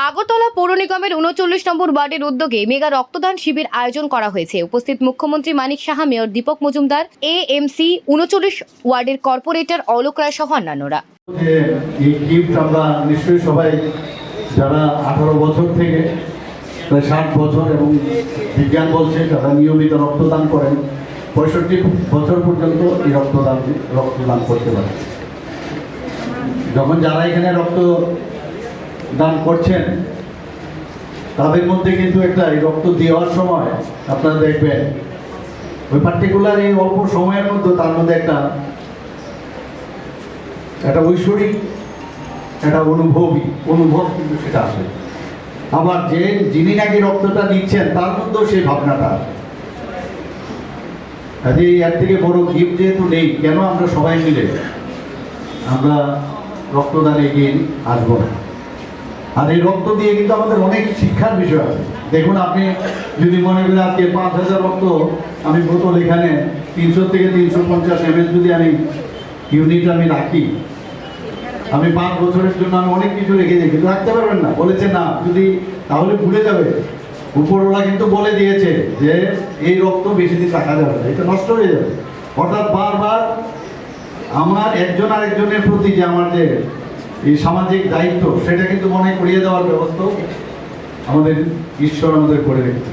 আগরতলা পৌর নিগমের ৩৯ নম্বর ওয়ার্ডের উদ্যোগে মেগা রক্তদান শিবির আয়োজন করা হয়েছে। উপস্থিত মুখ্যমন্ত্রী মানিক সাহা, মেয়র দীপক মজুমদার, এএমসি ৩৯ ওয়ার্ডের কর্পোরেটর অলোক রায় সহ অন্যান্যরা। এই গিফট আমরা নিশ্চয়ই সবাই যারা 18 বছর থেকে প্রায় 60 বছর এবং বিজ্ঞান বলছে যারা নিয়মিত রক্তদান করেন 65 বছর পর্যন্ত এই রক্তদান করতে পারে। যখন যারা এখানে রক্তদান করছেন তাদের মধ্যে কিন্তু একটা এই রক্ত দেওয়ার সময় আপনারা দেখবেন ওই পার্টিকুলার এই অল্প সময়ের মধ্যে তার মধ্যে একটা ঐশ্বরিক একটা অনুভব কিন্তু সেটা আসে। আবার যিনি নাকি রক্তটা নিচ্ছেন তার মধ্যেও সেই ভাবনাটা আসে। কাজে এর থেকে বড় গিফট যেহেতু নেই, কেন আমরা সবাই মিলে আমরা রক্তদানে এগিয়ে আসবো না? আর এই রক্ত দিয়ে কিন্তু আমাদের অনেক শিক্ষার বিষয় আছে। দেখুন, আপনি যদি মনে করেন আজকে 5000 রক্ত আমি বোতল এখানে 300 থেকে 350 ml যদি আমি ইউনিট আমি রাখি, আমি 5 বছরের জন্য আমি অনেক কিছু রেখে দিই, কিন্তু রাখতে পারবেন না। বলেছে না, যদি তাহলে ভুলে যাবে। উপরওয়ালা কিন্তু বলে দিয়েছে যে এই রক্ত বেশি দিন রাখা যাবে না, এটা নষ্ট হয়ে যাবে। অর্থাৎ বারবার আমার একজন আরেকজনের প্রতি যে আমার যে এই সামাজিক দায়িত্ব, সেটা কিন্তু মনে করিয়ে দেওয়ার ব্যবস্থা আমাদের ঈশ্বর আমাদের করে রেখেছে।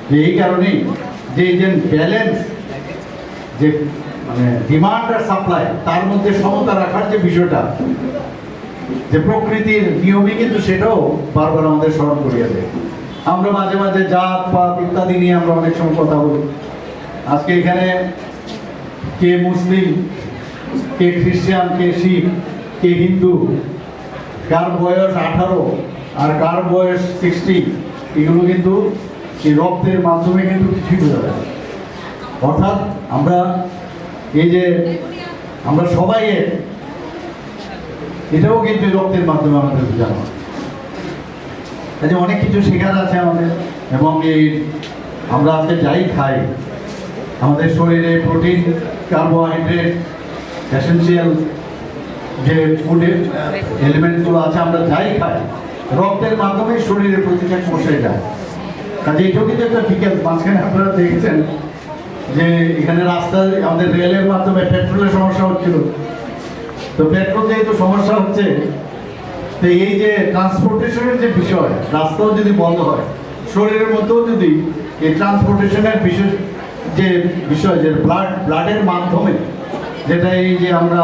যে এই কারণেই যে ব্যালেন্স, যে মানে ডিমান্ড আর সাপ্লাই, তার মধ্যে সমতা রাখার যে বিষয়টা, যে প্রকৃতির নিয়মই কিন্তু সেটাও বারবার আমাদের স্মরণ করিয়ে দেয়। আমরা মাঝে মাঝে জাত পাত ইত্যাদি নিয়ে আমরা অনেক সময় কথা বলি। আজকে এখানে কে মুসলিম, কে খ্রিস্টান, কে শিখ, কে হিন্দু, কার বয়স 18 আর কার বয়স 60, এগুলো কিন্তু এই রক্তের মাধ্যমে কিন্তু কিছুই বোঝা যায়। অর্থাৎ আমরা এই যে আমরা সবাই এটাও কিন্তু রক্তের মাধ্যমে আমাদের জানা। কাজে অনেক কিছু শেখার আছে আমাদের। এবং এই আমরা আজকে যাই খাই, আমাদের শরীরে প্রোটিন, কার্বোহাইড্রেট, এসেন্সিয়াল যে ফুডের এলিমেন্টগুলো আছে, আমরা যাই খাই রক্তের মাধ্যমে শরীরে প্রতিটা কোষে যায়। কাজে এটাও কিন্তু একটা বিকেল। মাঝখানে আপনারা দেখেছেন যে এখানে রাস্তায় আমাদের রেলের মাধ্যমে পেট্রোলের সমস্যা হচ্ছিল। তো পেট্রোল যেহেতু সমস্যা হচ্ছে, তো এই যে ট্রান্সপোর্টেশনের যে বিষয়, রাস্তাও যদি বন্ধ হয়, শরীরের মধ্যেও যদি এই ট্রান্সপোর্টেশনের বিষয় যে ব্লাডের মাধ্যমে, যেটা এই যে আমরা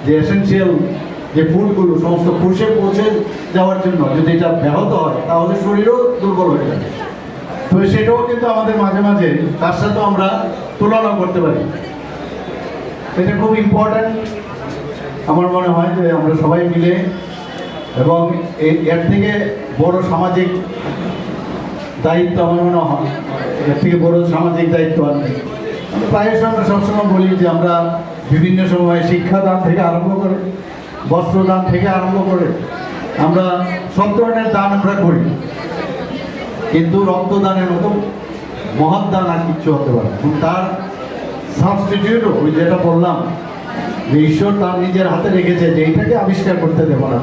যে এসেন্সিয়াল যে ফুডগুলো সমস্ত কোষে পৌঁছে যাওয়ার জন্য যদি এটা ব্যাহত হয়, তাহলে শরীরও দুর্বল হয়ে যাবে। তো সেটাও কিন্তু আমাদের মাঝে মাঝে তার সাথেও আমরা তুলনা করতে পারি। এটা খুব ইম্পর্ট্যান্ট আমার মনে হয় যে আমরা সবাই মিলে, এবং এর থেকে বড় সামাজিক দায়িত্ব আমার মনে হয়, এর থেকে বড় সামাজিক দায়িত্ব আর নেই। প্রায়শই আমরা সবসময় বলি যে আমরা বিভিন্ন সময় শিক্ষাদান থেকে আরম্ভ করে, বস্ত্রদান থেকে আরম্ভ করে আমরা সব ধরনের দান আমরা করি, কিন্তু রক্তদানের মতো মহৎ দান আর কিচ্ছু হতে পারে। তার সাবস্টিটিউটও ওই যেটা বললাম যে ঈশ্বর তার নিজের হাতে রেখেছে, যে এইটাকে আবিষ্কার করতে দেবো না।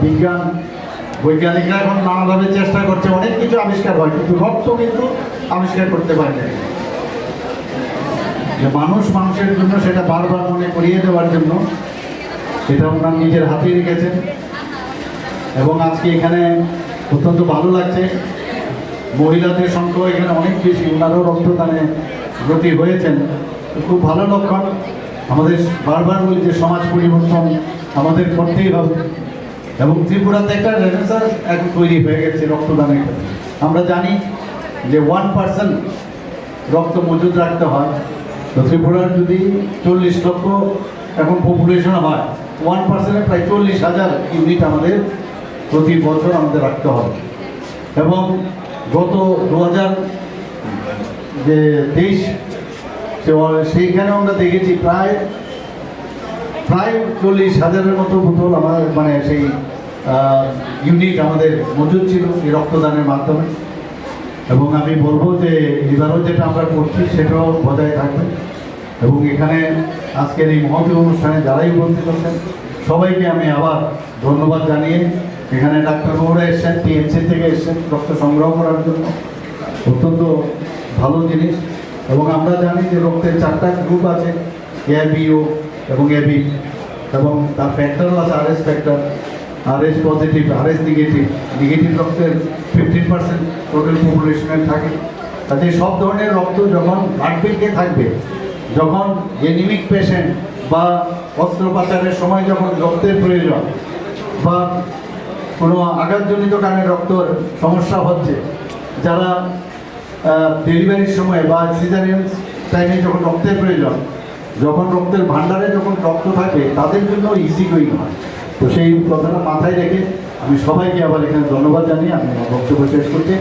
বৈজ্ঞানিকরা এখন নানাভাবে চেষ্টা করছে, অনেক কিছু আবিষ্কার হয়, কিন্তু রক্ত কিন্তু আবিষ্কার করতে পারে না। যে মানুষের জন্য সেটা বারবার মনে করিয়ে দেওয়ার জন্য এটা ওনার নিজের হাতে রেখেছেন। এবং আজকে এখানে অত্যন্ত ভালো লাগছে, মহিলাদের সংখ্যা এখানে অনেক বেশি, ওনারাও রক্তদানে ব্রতী হয়েছেন। খুব ভালো লক্ষণ। আমাদের বারবার বলি যে সমাজ পরিবর্তন আমাদের করতেই হবে। এবং ত্রিপুরাতে একটা রেনেসান্স এখন তৈরি হয়ে গেছে রক্তদানের ক্ষেত্রে। আমরা জানি যে 1% রক্ত মজুদ রাখতে হয়। তো ত্রিপুরার যদি 40 লক্ষ এখন পপুলেশন হয়, 1% প্রায় 40,000 ইউনিট আমাদের প্রতি বছর আমাদের রাখতে হবে। এবং গত 2023 সেইখানে আমরা দেখেছি প্রায় 40,000-এর মতো বোতল আমার মানে সেই ইউনিট আমাদের মজুদ ছিল এই রক্তদানের মাধ্যমে। এবং আমি বলবো যে এবারও যেটা আমরা করছি সেটাও বজায় থাকবে। এবং এখানে আজকের এই মহৎ অনুষ্ঠানে যারাই উপস্থিত আছেন সবাইকে আমি আবার ধন্যবাদ জানিয়ে এখানে ডাক্তারবাবুরা এসছেন, টিএমসি থেকে এসছেন রক্ত সংগ্রহ করার জন্য, অত্যন্ত ভালো জিনিস। এবং আমরা জানি যে রক্তের 4টা গ্রুপ আছে, এবিও এবং এবি, এবং তার ফ্যাক্টরও আছে, RS factor, RS positive, RS negative. Negative রক্তের 15% টোটাল পপুলেশনের থাকে। তাতে সব ধরনের রক্ত যখন ব্লাড ব্যাঙ্কে থাকবে, যখন এনিমিক পেশেন্ট বা অস্ত্রোপচারের সময় যখন রক্তের প্রয়োজন বা কোনো আঘাতজনিত কারণে রক্তর সমস্যা হচ্ছে, যারা ডেলিভারির সময় বা সিজারিয়ান টাইমে যখন রক্তের প্রয়োজন, যখন রক্তের ভাণ্ডারে যখন রক্ত থাকে, তাদের জন্য ইজি গোয়িং হয়। তো সেই কথাটা মাথায় রেখে আমি সবাইকে আবার এখানে ধন্যবাদ জানিয়ে আমি আমার বক্তব্য শেষ করছি।